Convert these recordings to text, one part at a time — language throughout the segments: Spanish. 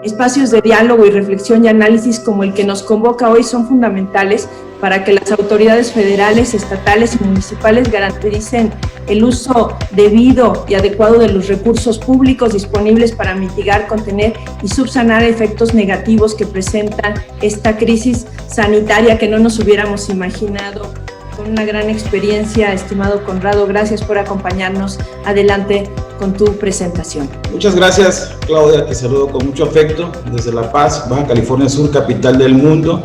Espacios de diálogo y reflexión y análisis como el que nos convoca hoy son fundamentales para que las autoridades federales, estatales y municipales garanticen el uso debido y adecuado de los recursos públicos disponibles para mitigar, contener y subsanar efectos negativos que presenta esta crisis sanitaria que no nos hubiéramos imaginado. Con una gran experiencia, estimado Conrado, gracias por acompañarnos. Adelante con tu presentación. Muchas gracias, Claudia, te saludo con mucho afecto desde La Paz, Baja California Sur, capital del mundo.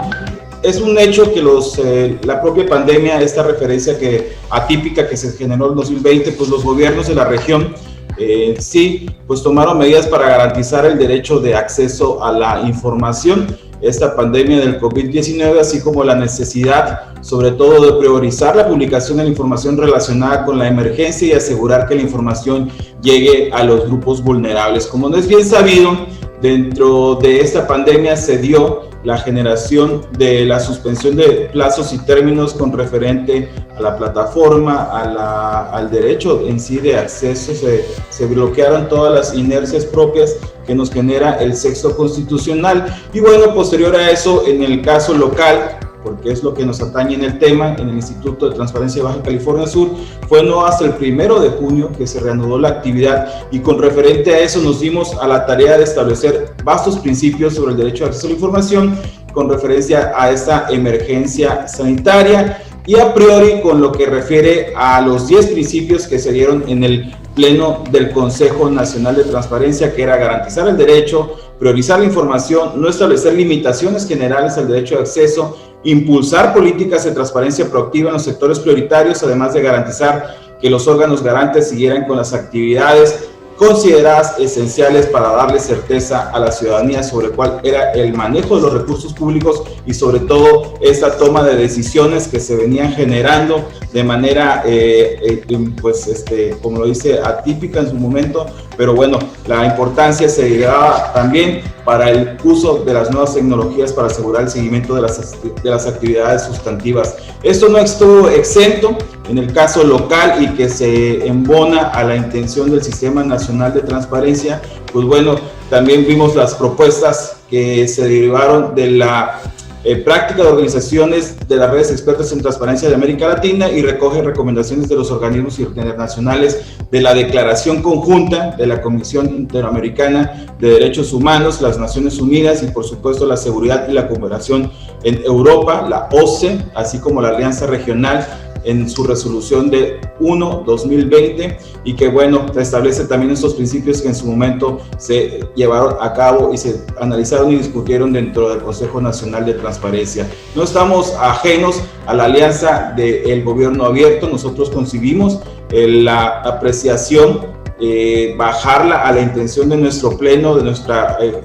Es un hecho que la propia pandemia, esta referencia atípica que se generó en 2020, pues los gobiernos de la región sí, pues tomaron medidas para garantizar el derecho de acceso a la información. Esta pandemia del COVID-19, así como la necesidad, sobre todo, de priorizar la publicación de la información relacionada con la emergencia y asegurar que la información llegue a los grupos vulnerables. Como no es bien sabido, dentro de esta pandemia se dio la generación de la suspensión de plazos y términos con referente a la plataforma, al derecho en sí de acceso. Se bloquearon todas las inercias propias que nos genera el texto constitucional. Y bueno, posterior a eso, en el caso local, porque es lo que nos atañe en el tema, en el Instituto de Transparencia de Baja California Sur, fue no hasta el 1 de junio que se reanudó la actividad, y con referente a eso nos dimos a la tarea de establecer vastos principios sobre el derecho de acceso a la información con referencia a esta emergencia sanitaria, y a priori con lo que refiere a los 10 principios que se dieron en el Pleno del Consejo Nacional de Transparencia, que era garantizar el derecho, priorizar la información, no establecer limitaciones generales al derecho de acceso, impulsar políticas de transparencia proactiva en los sectores prioritarios, además de garantizar que los órganos garantes siguieran con las actividades consideradas esenciales para darle certeza a la ciudadanía sobre cuál era el manejo de los recursos públicos y sobre todo esta toma de decisiones que se venían generando de manera, como lo dice, atípica en su momento, pero bueno, la importancia se daba también para el uso de las nuevas tecnologías para asegurar el seguimiento de las actividades sustantivas. Esto no estuvo exento en el caso local y que se embona a la intención del Sistema Nacional de Transparencia. Pues bueno, también vimos las propuestas que se derivaron de la práctica de organizaciones de las redes expertas en transparencia de América Latina, y recoge recomendaciones de los organismos internacionales de la Declaración Conjunta de la Comisión Interamericana de Derechos Humanos, las Naciones Unidas y por supuesto la Seguridad y la Cooperación en Europa, la OSCE, así como la Alianza Regional en su resolución de 1/2020, y que bueno, establece también estos principios que en su momento se llevaron a cabo y se analizaron y discutieron dentro del Consejo Nacional de Transparencia. No estamos ajenos a la alianza del gobierno abierto. Nosotros concibimos la apreciación, bajarla a la intención de nuestro pleno, de nuestro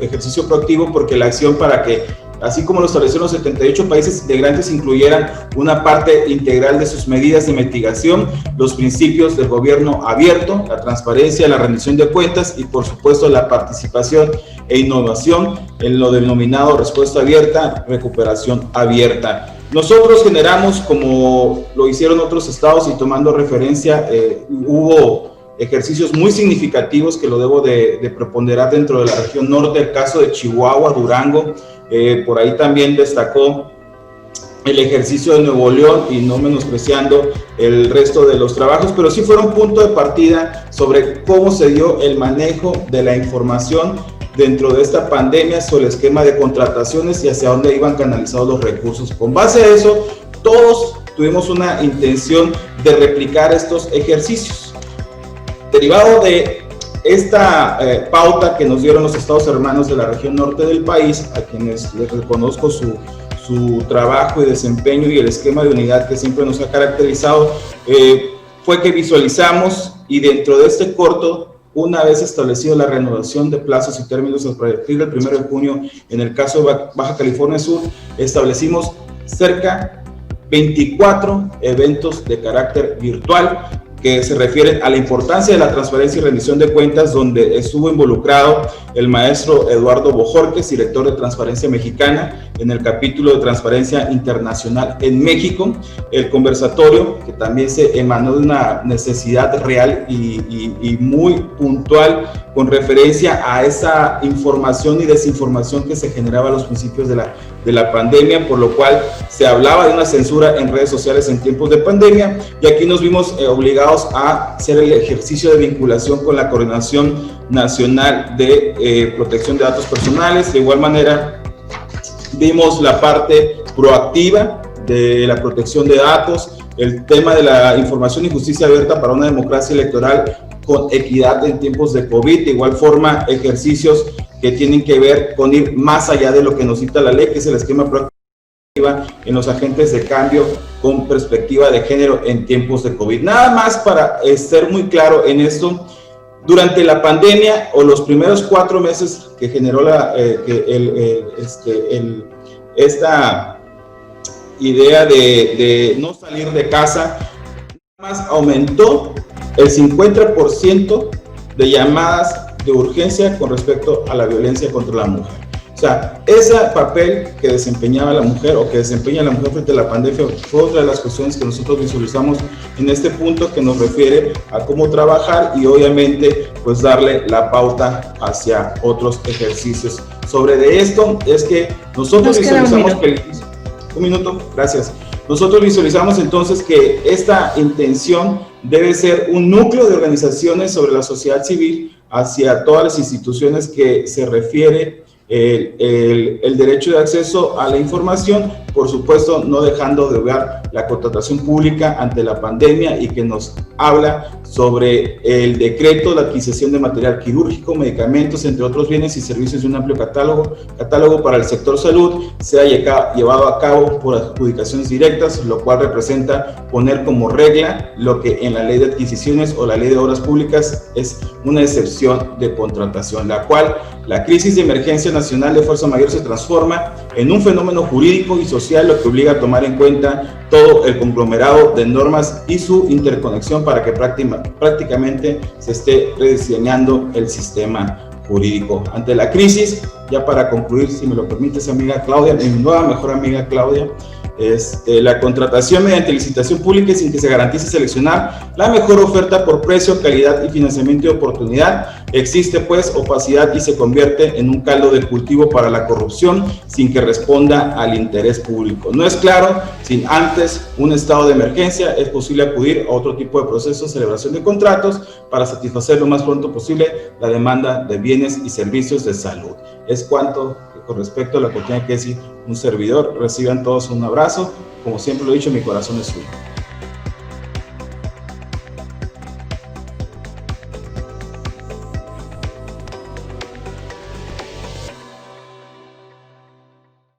ejercicio proactivo, porque la acción para que, así como lo establecieron los 78 países integrantes, incluyeran una parte integral de sus medidas de mitigación, los principios del gobierno abierto, la transparencia, la rendición de cuentas y por supuesto la participación e innovación en lo denominado respuesta abierta, recuperación abierta. Nosotros generamos, como lo hicieron otros estados y tomando referencia, hubo ejercicios muy significativos que lo debo de preponderar dentro de la región norte, el caso de Chihuahua, Durango. Por ahí también destacó el ejercicio de Nuevo León, y no menospreciando el resto de los trabajos, pero sí fueron punto de partida sobre cómo se dio el manejo de la información dentro de esta pandemia, sobre el esquema de contrataciones y hacia dónde iban canalizados los recursos. Con base a eso, todos tuvimos una intención de replicar estos ejercicios. Derivado de esta pauta que nos dieron los estados hermanos de la región norte del país, a quienes les reconozco su trabajo y desempeño y el esquema de unidad que siempre nos ha caracterizado, fue que visualizamos, y dentro de este corto, una vez establecido la reanudación de plazos y términos a partir del 1 de junio, en el caso de Baja California Sur, establecimos cerca 24 eventos de carácter virtual que se refieren a la importancia de la transparencia y rendición de cuentas, donde estuvo involucrado el maestro Eduardo Bojorquez, director de Transparencia Mexicana, en el capítulo de Transparencia Internacional en México. El conversatorio, que también se emanó de una necesidad real y muy puntual con referencia a esa información y desinformación que se generaba a los principios de la pandemia, por lo cual se hablaba de una censura en redes sociales en tiempos de pandemia, y aquí nos vimos obligados a hacer el ejercicio de vinculación con la Coordinación Nacional de Protección de Datos Personales. De igual manera, vimos la parte proactiva de la protección de datos, el tema de la información y justicia abierta para una democracia electoral con equidad en tiempos de COVID, de igual forma ejercicios que tienen que ver con ir más allá de lo que nos cita la ley, que es el esquema proactivo en los agentes de cambio con perspectiva de género en tiempos de COVID. Nada más para ser muy claro en esto, durante la pandemia o los primeros 4 meses que generó esta idea de no salir de casa, nada más aumentó el 50% de llamadas de urgencia con respecto a la violencia contra la mujer. O sea, ese papel que desempeñaba la mujer o que desempeña la mujer frente a la pandemia fue otra de las cuestiones que nosotros visualizamos en este punto, que nos refiere a cómo trabajar y obviamente pues darle la pauta hacia otros ejercicios. Sobre de esto es que nosotros visualizamos que... Un minuto, gracias. Nosotros visualizamos entonces que esta intención debe ser un núcleo de organizaciones sobre la sociedad civil hacia todas las instituciones que se refiere el derecho de acceso a la información, por supuesto no dejando de ver la contratación pública ante la pandemia, y que nos habla sobre el decreto de adquisición de material quirúrgico, medicamentos, entre otros bienes y servicios de un amplio catálogo para el sector salud, sea llevado a cabo por adjudicaciones directas, lo cual representa poner como regla lo que en la ley de adquisiciones o la ley de obras públicas es una excepción de contratación, la cual la crisis de emergencia nacional de fuerza mayor se transforma en un fenómeno jurídico y social, lo que obliga a tomar en cuenta todo el conglomerado de normas y su interconexión para que prácticamente se esté rediseñando el sistema jurídico. Ante la crisis, ya para concluir, si me lo permites, amiga Claudia, mi nueva mejor amiga Claudia, la contratación mediante licitación pública sin que se garantice seleccionar la mejor oferta por precio, calidad y financiamiento de oportunidad. Existe pues opacidad y se convierte en un caldo de cultivo para la corrupción sin que responda al interés público. No es claro, sin antes un estado de emergencia es posible acudir a otro tipo de proceso, celebración de contratos, para satisfacer lo más pronto posible la demanda de bienes y servicios de salud. Es cuanto con respecto a lo que tiene que decir un servidor. Reciban todos un abrazo. Como siempre lo he dicho, mi corazón es suyo.